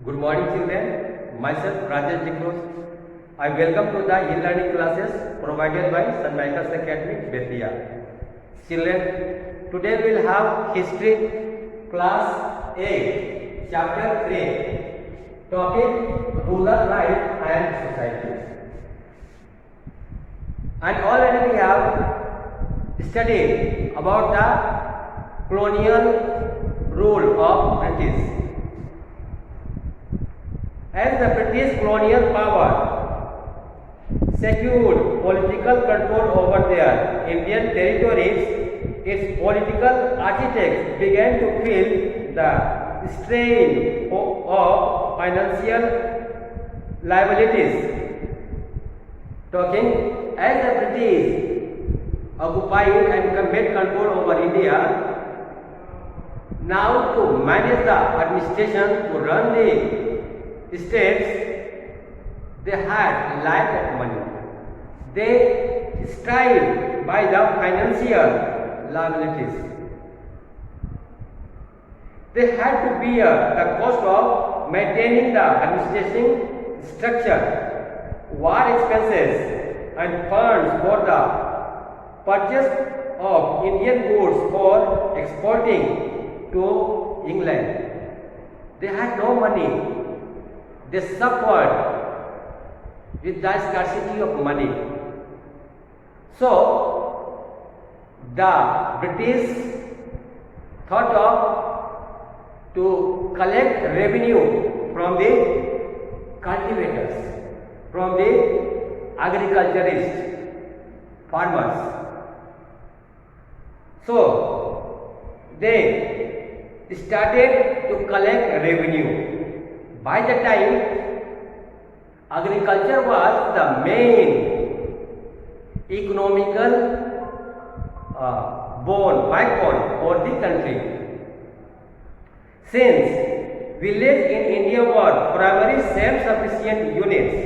Good morning, children. Myself Rajesh Dikros. I welcome to the e-learning classes provided by St. Michael's Academy, Bethiya. Children, today we will have history class 8, chapter 3, topic rural life and society. And already we have studied about the colonial rule of British. As the British colonial power secured political control over their Indian territories, its political architects began to feel the strain of financial liabilities. Talking as the British occupied and made control over India, now to manage the administration, to run the states, they had lack of money. They strived by the financial liabilities. They had to bear the cost of maintaining the administration structure, war expenses, and funds for the purchase of Indian goods for exporting to England. They had no money. They suffered with the scarcity of money. So, the British thought of to collect revenue from the cultivators, from the agriculturists, farmers. So, they started to collect revenue. By the time, agriculture was the main economical backbone for the country. Since villages in India were primary self-sufficient units,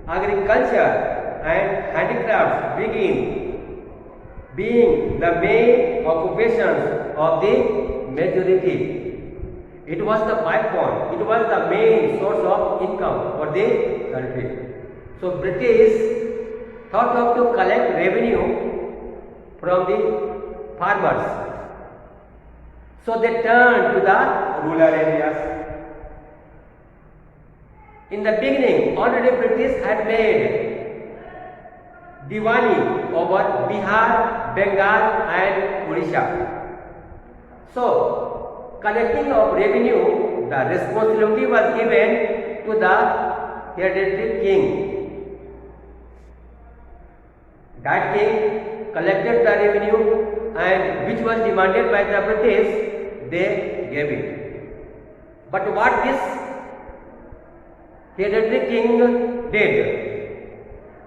agriculture and handicrafts being the main occupations of the majority. It was the backbone, it was the main source of income for the country. So British thought of to collect revenue from the farmers. So they turned to the rural areas. In the beginning, already British had made Diwani over Bihar, Bengal and Odisha. So collecting of revenue, the responsibility was given to the hereditary king. That king collected the revenue and which was demanded by the British, they gave it. But what this hereditary king did,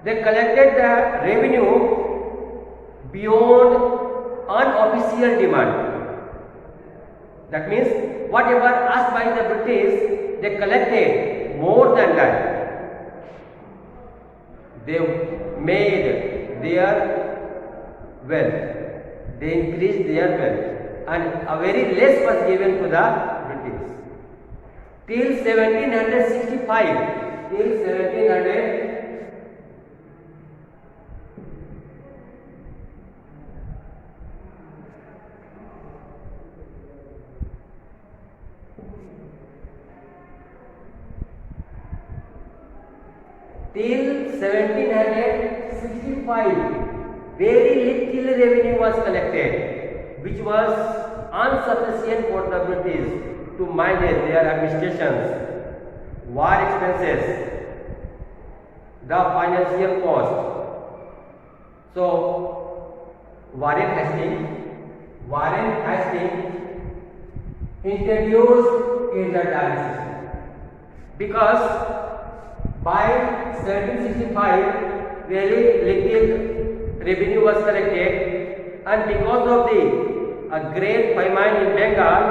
they collected the revenue beyond unofficial demand. That means whatever asked by the British, they collected more than that. They made their wealth, they increased their wealth, and a very less was given to the British. Till 1765, till 1700. Till 1765, very little revenue was collected, which was insufficient for the British to manage their administrations, war expenses, the financial cost. So, Warren Hastings introduced a tally system because by 1765, very little revenue was collected, and because of the great famine in Bengal,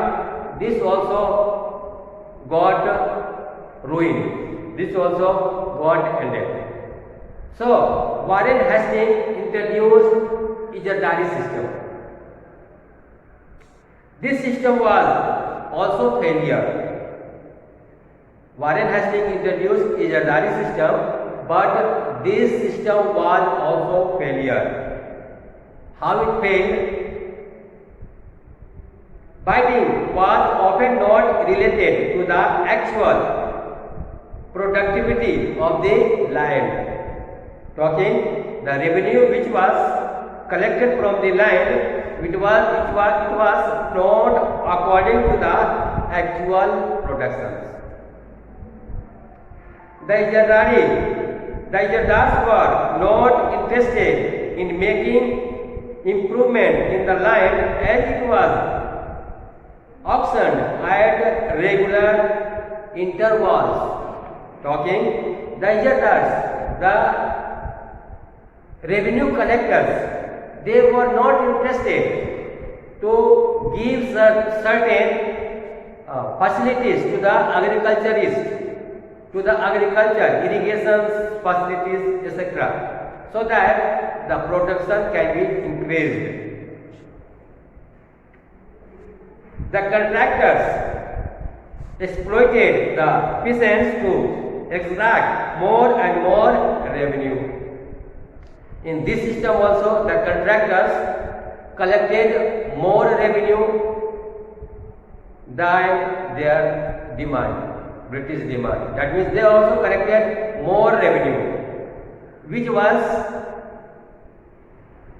this also got ruined. This also got ended. So, Warren Hastings introduced ijazari system. This system was also failure. Warren Hastings introduced Ijazari system, but this system was also failure. How it failed? Binding was often not related to the actual productivity of the land. Talking the revenue which was collected from the land, it was not according to the actual productions. The Ijazars were not interested in making improvement in the land as it was auctioned at regular intervals. Talking the Ijazars, the revenue collectors, they were not interested to give certain facilities to the agriculturists, to the agriculture, irrigation facilities, etc., so that the production can be increased. The contractors exploited the peasants to extract more and more revenue. In this system also, the contractors collected more revenue than their demand. British demand. That means they also collected more revenue, which was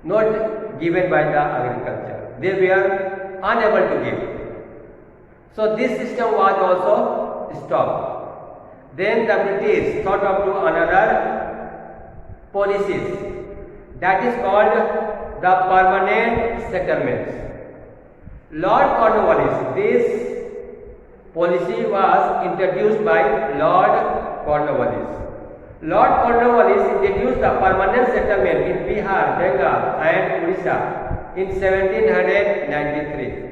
not given by the agriculture. They were unable to give. So this system was also stopped. Then the British thought of to another policies, that is called the permanent settlements. Lord Cornwallis, this policy was introduced by Lord Cornwallis. Lord Cornwallis introduced the permanent settlement in Bihar, Bengal and Orissa in 1793.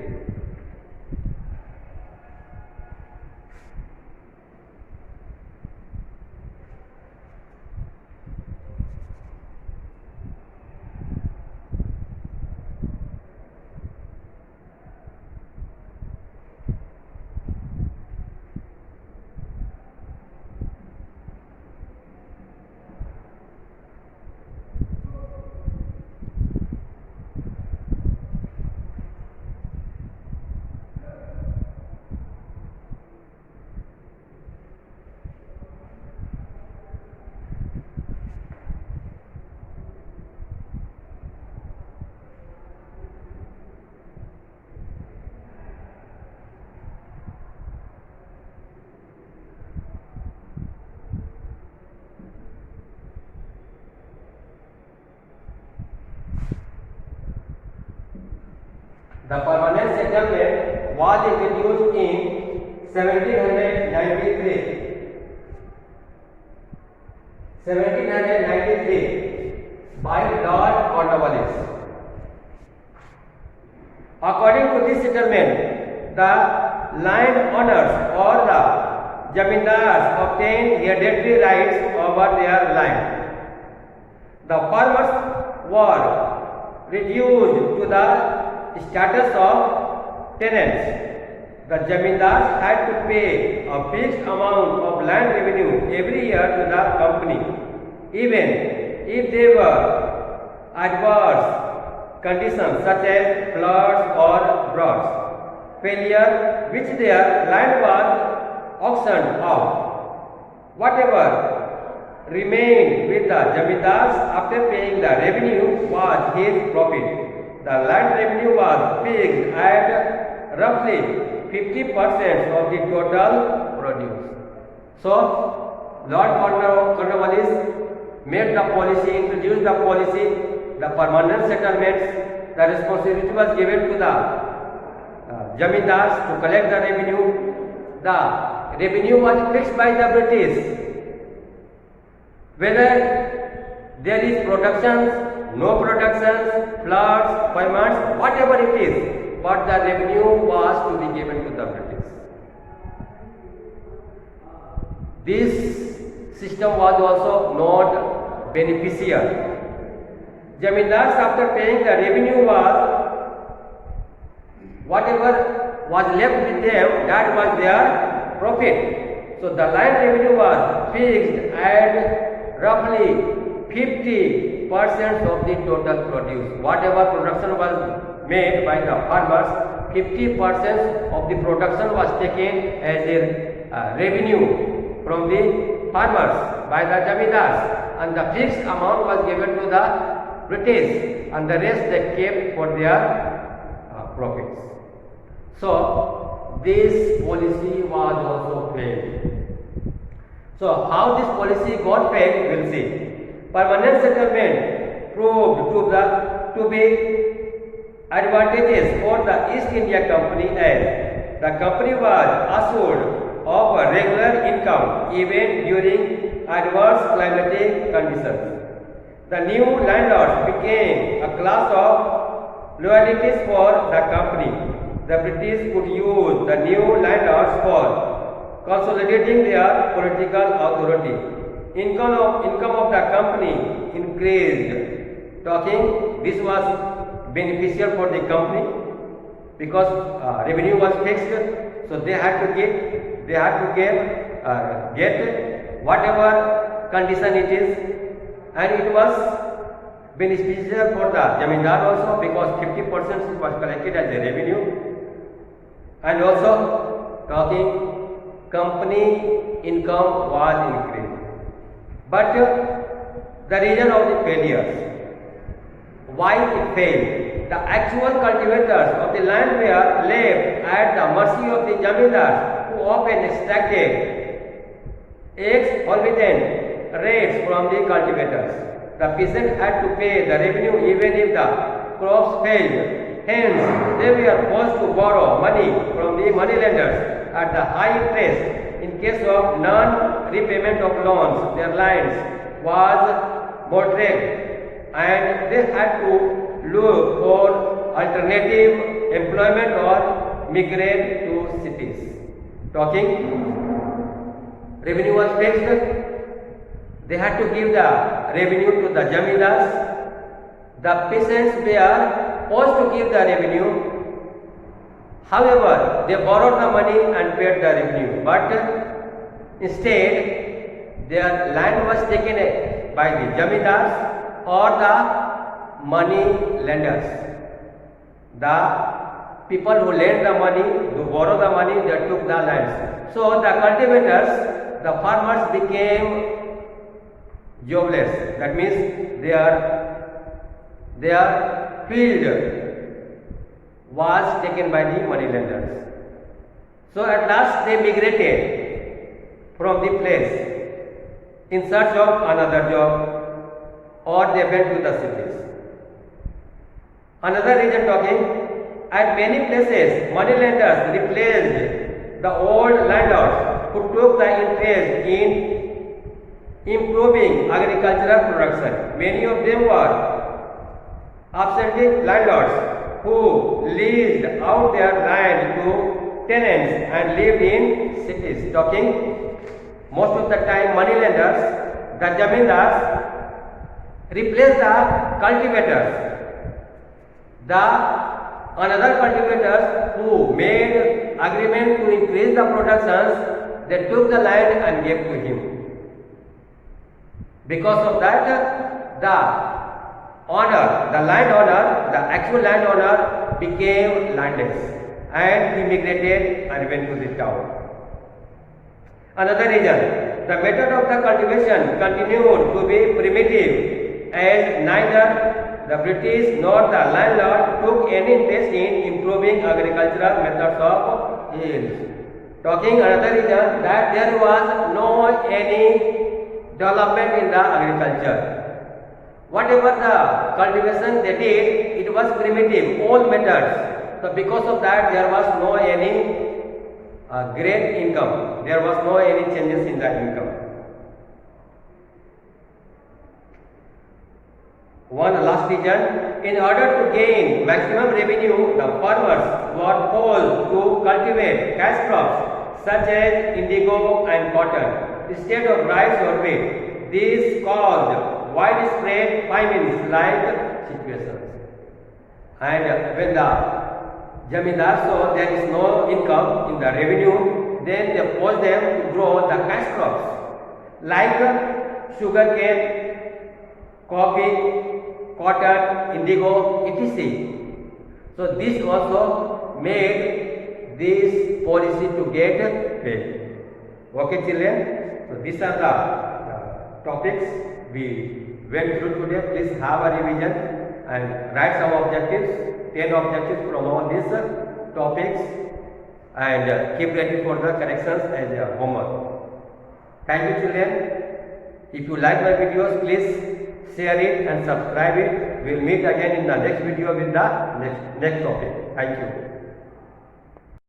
The permanent settlement was introduced in 1793. 1793 by Lord Cornwallis. According to this settlement, the landowners or the jamindars obtained hereditary rights over their land. The farmers were reduced to the status of tenants. The jamindars had to pay a fixed amount of land revenue every year to the company, even if there were adverse conditions such as floods or droughts, failure which their land was auctioned out. Whatever remained with the jamindars after paying the revenue was his profit. The land revenue was fixed at roughly 50% of the total produce. So, Lord Cornwallis made the policy, introduced the policy, the permanent settlements, the responsibility was given to the jamindars to collect the revenue. The revenue was fixed by the British. Whether there is productions, no productions, floods, famines, whatever it is, but the revenue was to be given to the British. This system was also not beneficial. Jamindars, after paying the revenue, was whatever was left with them, that was their profit. So the land revenue was fixed at roughly 50% of the total produce. Whatever production was made by the farmers, 50% of the production was taken as a revenue from the farmers by the jamindars, and the fixed amount was given to the British, and the rest they kept for their profits. So this policy was also failed. So how this policy got failed, we'll see. Permanent settlement proved to be advantageous for the East India Company, as the company was assured of a regular income even during adverse climatic conditions. The new landlords became a class of loyalties for the company. The British could use the new landlords for consolidating their political authority. Income of the company increased. This was beneficial for the company because revenue was fixed, so they had to get whatever condition it is, and it was beneficial for the jamindar also because 50% was collected as a revenue, and also company income was increased. But the reason of the failures, why it failed? The actual cultivators of the land were left at the mercy of the jamindars, who often extracted exorbitant rates from the cultivators. The peasant had to pay the revenue even if the crops failed. Hence, they were forced to borrow money from the moneylenders at the high interest. In case of non-repayment of loans, their lands was mortgaged, and they had to look for alternative employment or migrate to cities. Revenue was fixed. They had to give the revenue to the jamindars. The peasants were forced to give the revenue. However, they borrowed the money and paid the revenue, but instead their land was taken by the jamindars or the money lenders. The people who lent the money, who borrowed the money, they took the lands. So the cultivators, the farmers became jobless. That means their field was taken by the money lenders. So at last they migrated from the place in search of another job, or they went to the cities. Another reason at many places money lenders replaced the old landlords who took the interest in improving agricultural production. Many of them were absentee landlords who leased out their land to tenants and lived in cities. Most of the time money lenders, the jamindars, replaced the cultivators. Another cultivators who made agreement to increase the productions, they took the land and gave to him. Because of that, the landowner, the actual landowner became landless and he migrated and went to the town. Another reason, the method of the cultivation continued to be primitive, as neither the British nor the landlord took any interest in improving agricultural methods of yield. Another reason, that there was no any development in the agriculture. Whatever the cultivation they did, it was primitive, old methods. So because of that, there was no any great income. There was no any changes in the income. One last reason, in order to gain maximum revenue, the farmers were told to cultivate cash crops such as indigo and cotton instead of rice or wheat. This caused widespread famine-like situations. And when the jamindar saw there is no income in the revenue, then they force them to grow the cash crops like sugarcane, coffee, cotton, indigo, etc. So this also made this policy to get paid. Okay, children. So these are the topics we went through today. Please have a revision and write some objectives, 10 objectives from all these topics, and keep ready for the corrections as a homework. Thank you, children. If you like my videos, please share it and subscribe it. We will meet again in the next video with the next topic. Thank you.